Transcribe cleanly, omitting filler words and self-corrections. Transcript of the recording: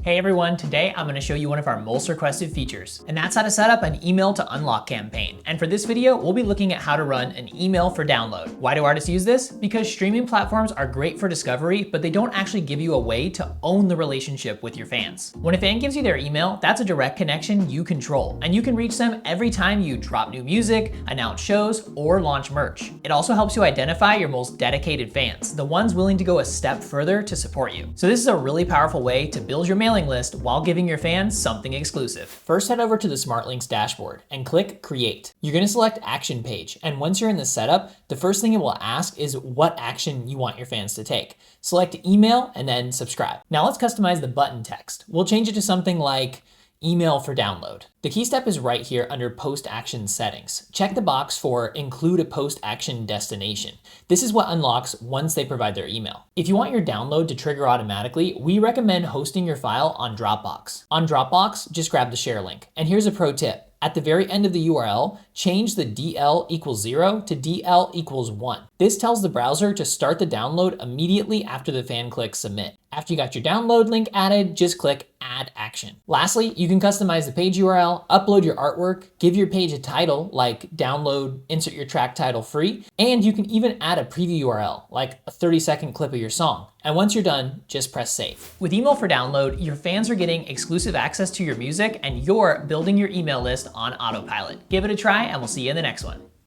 Hey everyone, today I'm going to show you one of our most requested features, and that's how to set up an email to unlock campaign. And for this video, we'll be looking at how to run an email for download. Why do artists use this? Because streaming platforms are great for discovery, but they don't actually give you a way to own the relationship with your fans. When a fan gives you their email, that's a direct connection you control, and you can reach them every time you drop new music, announce shows, or launch merch. It also helps you identify your most dedicated fans, the ones willing to go a step further to support you. So this is a really powerful way to build your mailing list while giving your fans something exclusive. First, head over to the SmartLinks dashboard and click Create. You're going to select Action Page, and once you're in the setup, the first thing it will ask is what action you want your fans to take. Select Email and then Subscribe. Now let's customize the button text. We'll change it to something like Email for download. The key step is right here under post-action settings. Check the box for include a post-action destination. This is what unlocks once they provide their email. If you want your download to trigger automatically, we recommend hosting your file on Dropbox. On Dropbox, just grab the share link. And here's a pro tip. At the very end of the URL, change the DL equals 0 to DL equals 1. This tells the browser to start the download immediately after the fan clicks submit. After you got your download link added, just click Add Action. Lastly, you can customize the page URL, upload your artwork, give your page a title like download, insert your track title free, and you can even add a preview URL like a 30-second clip of your song. And once you're done, just press save. With Email for Download, your fans are getting exclusive access to your music and you're building your email list on autopilot. Give it a try and we'll see you in the next one.